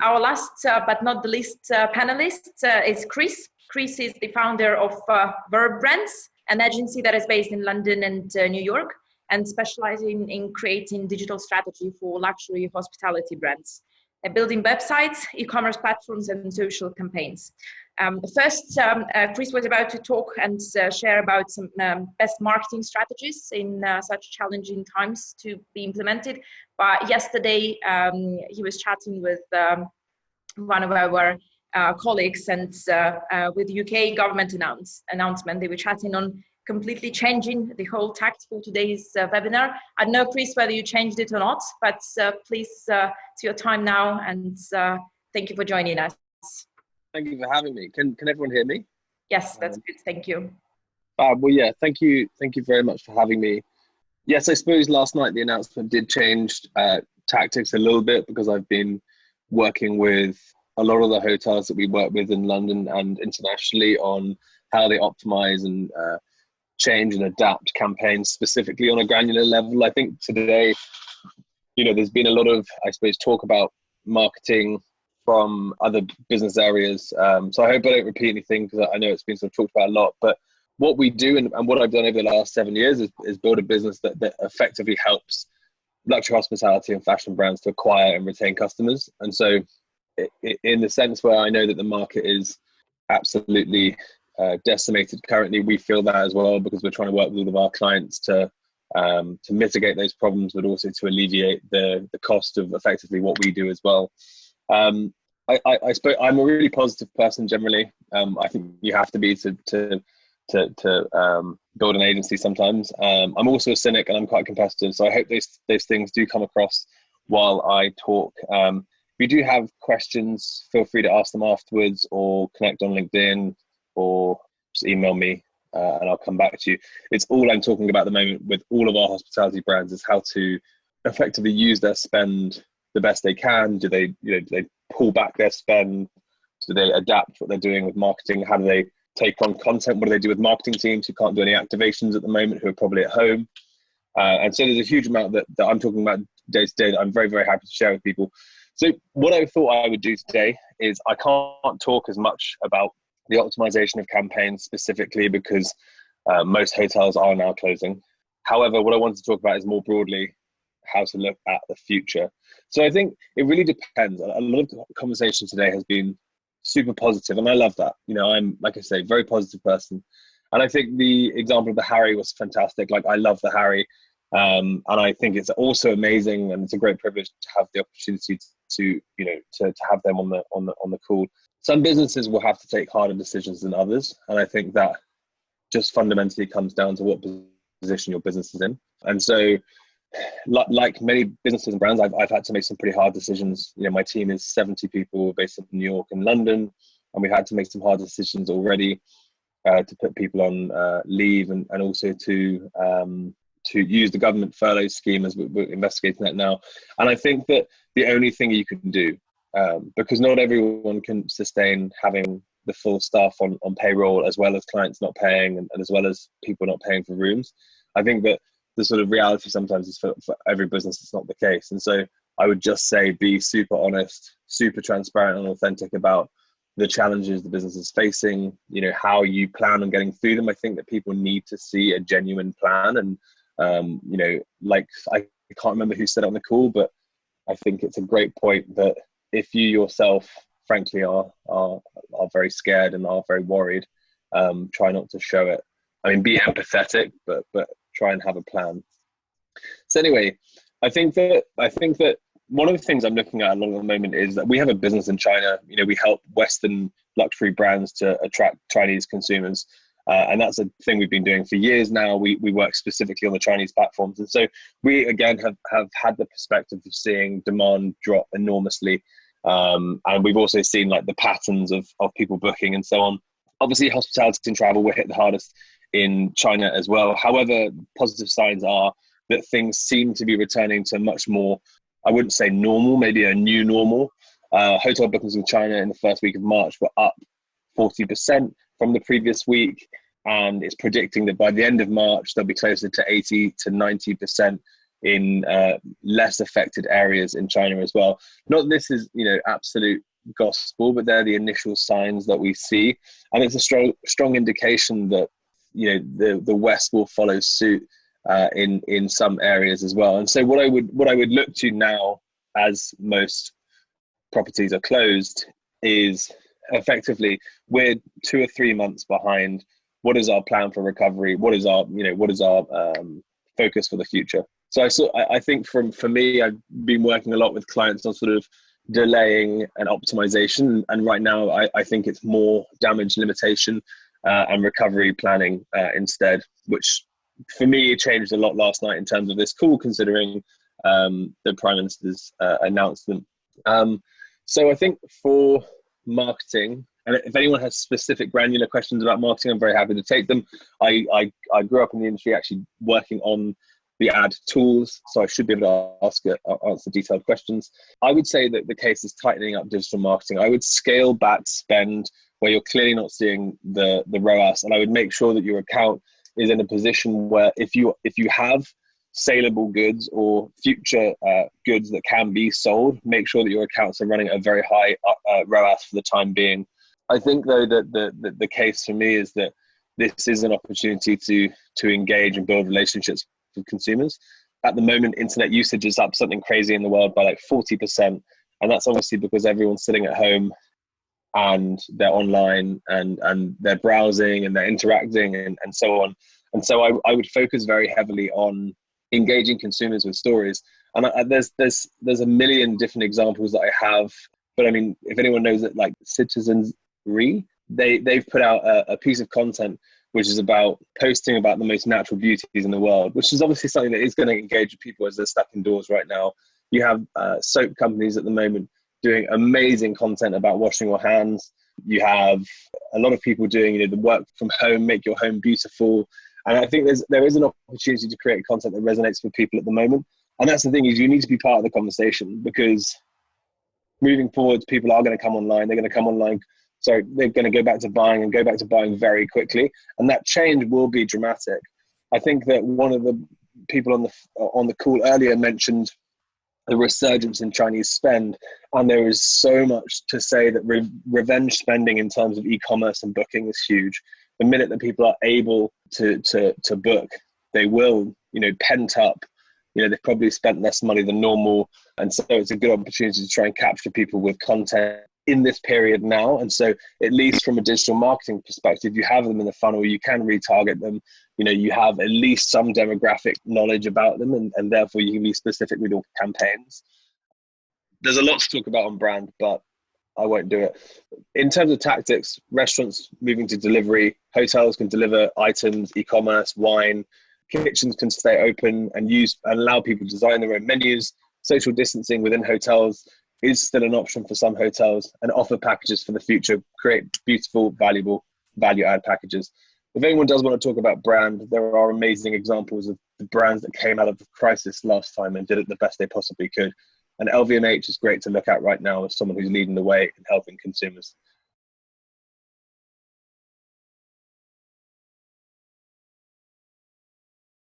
Our last but not the least panelist is Chris. Chris is the founder of Verb Brands, an agency that is based in London and New York and specializing in creating digital strategy for luxury hospitality brands, building websites, e-commerce platforms, and social campaigns. First, Chris was about to talk and share about some best marketing strategies in such challenging times to be implemented. But yesterday, he was chatting with one of our colleagues and with UK government announcement. They were chatting on completely changing the whole tact for today's webinar. I don't know, Chris, whether you changed it or not, but please, it's your time now, and thank you for joining us. Thank you for having me. Can everyone hear me? Yes, that's good. Thank you. Well, yeah, thank you very much for having me. Yes, I suppose last night the announcement did change tactics a little bit, because I've been working with a lot of the hotels that we work with in London and internationally on how they optimize and change and adapt campaigns specifically on a granular level. I think today, there's been a lot of, I suppose, talk about marketing from other business areas. So I hope I don't repeat anything, because I know it's been sort of talked about a lot. But what we do and what I've done over the last 7 years is build a business that effectively helps luxury hospitality and fashion brands to acquire and retain customers. And so in the sense where I know that the market is absolutely decimated currently, we feel that as well, because we're trying to work with all of our clients to mitigate those problems, but also to alleviate the cost of effectively what we do as well. I suppose I'm a really positive person generally. I think you have to be to build an agency sometimes. I'm also a cynic and I'm quite competitive, so I hope those things do come across while I talk. If you do have questions, feel free to ask them afterwards, or connect on LinkedIn, or just email me and I'll come back to you. It's all I'm talking about at the moment with all of our hospitality brands is how to effectively use their spend the best they can. Do they pull back their spend? Do they adapt what they're doing with marketing? How do they take on content? What do they do with marketing teams who can't do any activations at the moment, who are probably at home? And so there's a huge amount that I'm talking about day to day that I'm very, very happy to share with people. So what I thought I would do today is I can't talk as much about the optimization of campaigns specifically, because most hotels are now closing. However, what I wanted to talk about is more broadly how to look at the future. So I think it really depends. A lot of the conversation today has been super positive, and I love that. I'm, like I say, very positive person. And I think the example of the Harry was fantastic. Like, I love the Harry. And I think it's also amazing, and it's a great privilege to have the opportunity to have them on the call. Some businesses will have to take harder decisions than others, and I think that just fundamentally comes down to what position your business is in. And so, like many businesses and brands, I've had to make some pretty hard decisions. My team is 70 people based in New York and London, and we've had to make some hard decisions already to put people on leave, and also to use the government furlough scheme, as we're investigating that now. And I think that the only thing you can do, because not everyone can sustain having the full staff on payroll, as well as clients not paying, and as well as people not paying for rooms. I think that the sort of reality sometimes is for every business, it's not the case. And so I would just say, be super honest, super transparent and authentic about the challenges the business is facing, how you plan on getting through them. I think that people need to see a genuine plan. And, like, I can't remember who said it on the call, but I think it's a great point that if you yourself, frankly, are very scared and are very worried, try not to show it. I mean, be empathetic, but try and have a plan. So anyway, I think that one of the things I'm looking at a lot at the moment is that we have a business in China. We help Western luxury brands to attract Chinese consumers. And that's a thing we've been doing for years now. We work specifically on the Chinese platforms. And so we, again, have had the perspective of seeing demand drop enormously. And we've also seen like the patterns of people booking and so on. Obviously, hospitality and travel were hit the hardest in China as well. However, positive signs are that things seem to be returning to much more, I wouldn't say normal, maybe a new normal. Hotel bookings in China in the first week of March were up 40% from the previous week. And it's predicting that by the end of March, they'll be closer to 80 to 90% in less affected areas in China as well. Not this is, absolute gospel, but they're the initial signs that we see, and it's a strong indication that the West will follow suit in some areas as well. And so what I would look to now, as most properties are closed, is effectively we're 2 or 3 months behind. What is our plan for recovery? What is our focus for the future? So I think for me, I've been working a lot with clients on sort of delaying and optimization, and right now I think it's more damage limitation and recovery planning instead, which for me changed a lot last night in terms of this call, considering the Prime Minister's announcement. So I think for marketing, and if anyone has specific granular questions about marketing, I'm very happy to take them. I grew up in the industry actually working on the ad tools, so I should be able to answer detailed questions. I would say that the case is tightening up digital marketing. I would scale back spend where you're clearly not seeing the ROAS, and I would make sure that your account is in a position where if you have saleable goods or future goods that can be sold, make sure that your accounts are running at a very high ROAS for the time being. I think though that the case for me is that this is an opportunity to engage and build relationships with consumers. At the moment, internet usage is up something crazy in the world by like 40%, and that's obviously because everyone's sitting at home and they're online and they're browsing and they're interacting and so on. And so I would focus very heavily on engaging consumers with stories. And there's a million different examples that I have, but I mean, if anyone knows it, like Citizens Re, they've put out a piece of content which is about posting about the most natural beauties in the world, which is obviously something that is going to engage with people as they're stuck indoors right now. You have soap companies at the moment doing amazing content about washing your hands. You have a lot of people doing the work from home, make your home beautiful. And I think there is an opportunity to create content that resonates with people at the moment. And that's the thing, is you need to be part of the conversation, because moving forward, people are going to come online. They're going to come online. So they're going to go back to buying very quickly. And that change will be dramatic. I think that one of the people on the call earlier mentioned the resurgence in Chinese spend. And there is so much to say that revenge spending in terms of e-commerce and booking is huge. The minute that people are able to book, they will, pent up, they've probably spent less money than normal. And so it's a good opportunity to try and capture people with content in this period now. And so at least from a digital marketing perspective, you have them in the funnel, you can retarget them, you have at least some demographic knowledge about them, and therefore you can be specific with your campaigns. There's a lot to talk about on brand, but I won't do it. In terms of tactics, restaurants moving to delivery, hotels can deliver items, e-commerce, wine, kitchens can stay open and allow people to design their own menus. Social distancing within hotels is still an option for some hotels, and offer packages for the future, create beautiful, valuable value-add packages. If anyone does want to talk about brand, there are amazing examples of the brands that came out of the crisis last time and did it the best they possibly could. And LVMH is great to look at right now as someone who's leading the way in helping consumers.